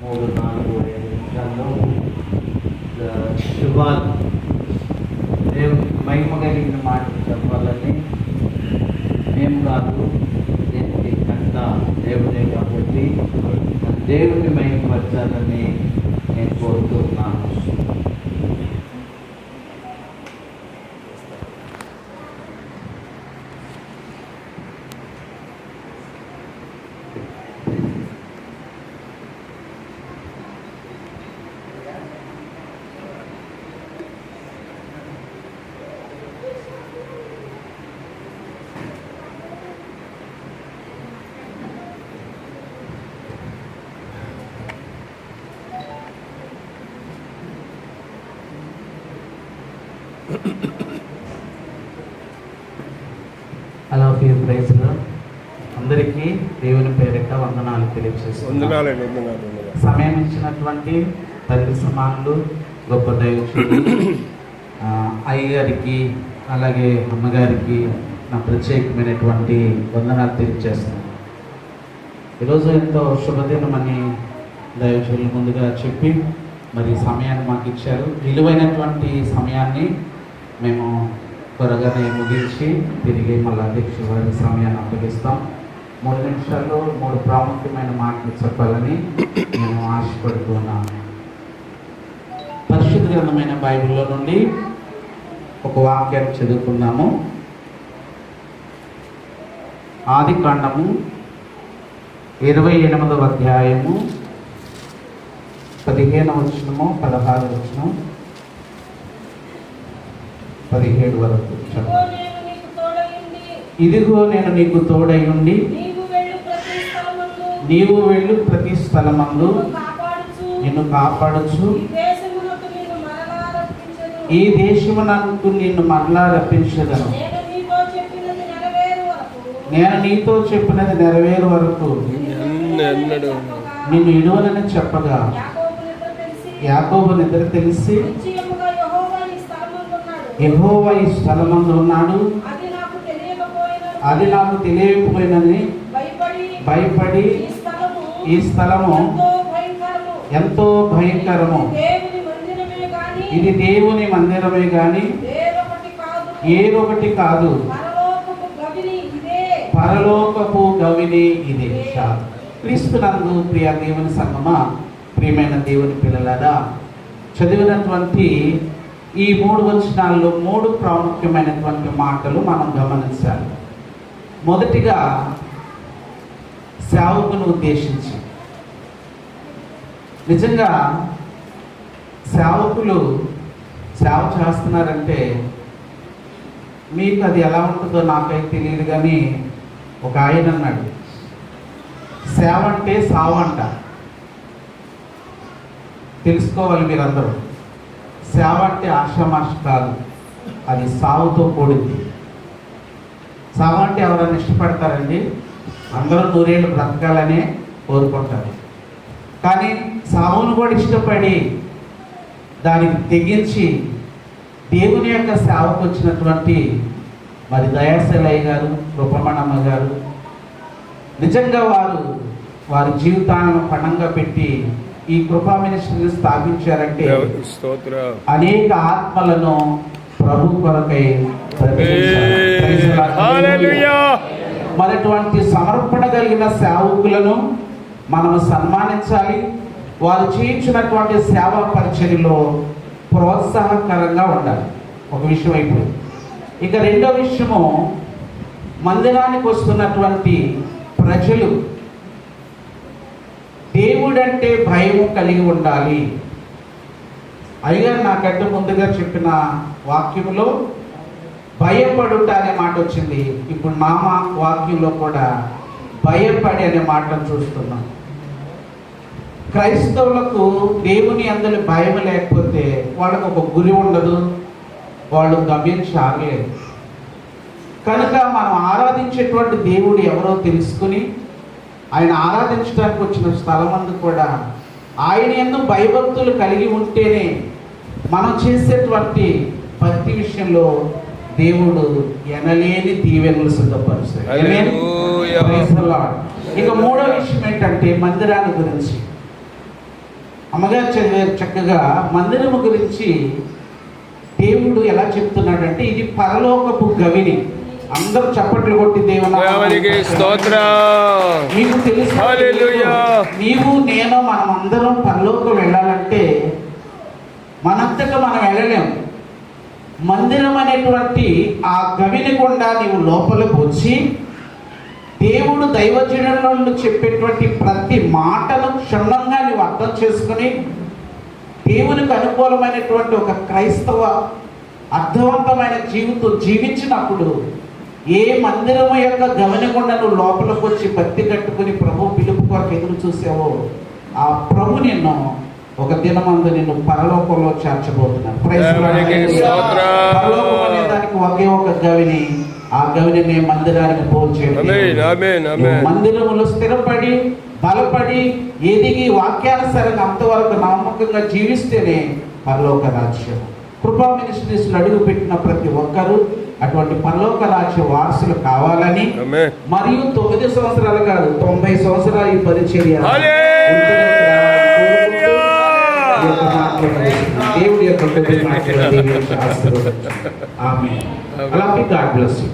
3-4-5 నిమిషాల్లో శుభాలు మహిమ కలిగిన మాటలు చెప్పాలని మేము కాదు, దేవుడి కంట దేవుడే కాబట్టి దేవుని మహిమపరచాలని నేను కోరుతున్నాను. హలో ప్రైజ్ అందరికీ దేవుని పేరిట వందనాలు తెలియజేస్తున్నాను. సమయం ఇచ్చినటువంటి తండ్రి సమానులు, గొప్ప దైవజనులు అయ్యగారికి అలాగే అమ్మగారికి నా ప్రత్యేకమైనటువంటి వందనాలు తెలియజేస్తున్నాను. ఈరోజు ఎంతో శుభదినమని దైవజనులు ముందుగా చెప్పి మరి సమయాన్ని మాకు ఇచ్చారు. విలువైనటువంటి సమయాన్ని మేము త్వరగానే ముగించి తిరిగి మళ్ళీ అధ్యక్ష వారి సమయాన్ని అప్పగిస్తాం. 3 నిమిషాల్లో 3 ప్రాముఖ్యమైన మాటలు చెప్పాలని నేను ఆశపడుతున్నాను. పరిశుద్ధ గ్రంథమైన బైబిల్లో నుండి ఒక వాక్యాన్ని చదువుకున్నాము. ఆదికాండము 28వ అధ్యాయము 15వ వచనము 16వ వచనం 17 వరకు. ఇదిగో నేను నీకు తోడై ఉండి నీవు వెళ్ళు ప్రతి స్థలమందు నిన్ను కాపాడుచు ఈ దేశమునకు నిన్ను మరలా రప్పించదను. నేను నీతో చెప్పినది నెరవేరు వరకు నిన్ను ఇడువనని చెప్పగా యాకోబు నిద్ర తెలిసి యెహోవా ఈ స్థలమందు ఉన్నాడు, అది నాకు తెలియకపోయినని భయపడి ఈ స్థలము ఎంతో భయంకరము, ఇది దేవుని మందిరమే గాని ఏదొకటి కాదు, పరలోకపు గవిని ఇదే. క్రీస్తునందు ప్రియ దేవుని సంగమా, ప్రియమైన దేవుని పిల్లలారా, చదివినటువంటి ఈ 3 వచనాల్లో 3 ప్రాముఖ్యమైనటువంటి మాటలు మనం గమనించాలి. మొదటిగా సేవకును ఉద్దేశించి, నిజంగా సేవకులు సేవ చేస్తున్నారంటే మీకు అది ఎలా ఉంటుందో నాకైతే తెలియదు, కానీ ఒక ఆయన అన్నాడు, సేవ అంటే సావంట. తెలుసుకోవాలి మీరందరూ. సేవ అంటే ఆషామాష కాదు, అది సావుతో కూడింది. సేవ అంటే ఎవరైనా ఇష్టపడతారండి? అందరూ 100 ఏళ్ళు బ్రతకాలనే కోరుకుంటారు. కానీ సావును కూడా ఇష్టపడి దానికి తెగించి దేవుని యొక్క సేవకు వచ్చినటువంటి మరి దయాశలయ్య గారు, రూపమణమ్మ గారు, నిజంగా వారి జీవితాలను పణంగా పెట్టి ఈ కృపా మినిస్ట్రీని స్థాపించారంటే అనేక ఆత్మలను ప్రభు కొరకై మరటువంటి సమర్పణ కలిగిన సేవకులను మనం సన్మానించాలి. వారు చేయించినటువంటి సేవా పరిచర్యలో ప్రోత్సాహకరంగా ఉండాలి. ఒక విషయం అయిపోయింది. ఇక రెండో విషయము, మందిరానికి వస్తున్నటువంటి ప్రజలు దేవుడంటే భయం కలిగి ఉండాలి. అయ్యగారు నాకంటే ముందుగా చెప్పిన వాక్యంలో భయపడుట అనే మాట వచ్చింది. ఇప్పుడు నా వాక్యంలో కూడా భయపడి అనే మాటను చూస్తున్నాం. క్రైస్తవులకు దేవుని అందులో భయం లేకపోతే వాళ్ళకు ఒక గురి ఉండదు, వాళ్ళు గమ్యం సాగలేదు. కనుక మనం ఆరాధించేటువంటి దేవుడు ఎవరో తెలుసుకుని ఆయన ఆరాధించడానికి వచ్చిన స్థలమందు కూడా ఆయన యందు భయభక్తులు కలిగి ఉంటేనే మనం చేసేటువంటి భక్తి విషయంలో దేవుడు ఎనలేని దీవెనలు సిద్ధపరుస్తాడు. ఇక మూడో విషయం ఏంటంటే మందిరాన్ని గురించి. అమ్మగారు చదివారు చక్కగా మందిరము గురించి. దేవుడు ఎలా చెప్తున్నాడంటే ఇది పరలోకపు గవిని. అందరూ చప్పట్లు కొట్టి దేవునికి స్తోత్రం. మీకు తెలుసు, హల్లెలూయా. నీవు నేను మనమందరం పరలోకం వెళ్ళాలంటే మనంతటా మనం వెళ్ళలేము. మందిరం అనేటువంటి ఆ గవిని గుండా నీవు లోపలికి వచ్చి దేవుడు దైవజనులను చెప్పేటువంటి ప్రతి మాటను క్షుణ్ణంగా నీవు అర్థం చేసుకుని దేవునికి అనుకూలమైనటువంటి ఒక క్రైస్తవ అర్థవంతమైన జీవితం జీవించినప్పుడు ఏ మందిరము యొక్క గమనికుండా నువ్వు లోపలికి వచ్చి భక్తి కట్టుకుని ప్రభు పిలుపు కొరకు ఎదురు చూసావో ఆ ప్రభు నిన్ను ఒక దినమందు నిన్ను పరలోకంలో చేర్చబోతున్నాను. పరలోకం అనే దానికి ఒకే ఒక గవిని, ఆ గవిని మందిరానికి పోల్చేది. మందిరములో స్థిరపడి బలపడి ఎదిగి వాక్యానుసారంగా అంతవరకు నమ్మకంగా జీవిస్తేనే పరలోక రాజ్యం. కృపా మినిస్ట్రీస్లో అడుగు పెట్టిన ప్రతి ఒక్కరూ అటువంటి పరలోక రాజ్య వారసులు కావాలని, మరియు 9 సంవత్సరాలు కాదు 90 సంవత్సరాలు ఈ పరిచర్య దేవుడి యొక్క ఆమె. అలాగే గాడ్ బ్లెస్ యు.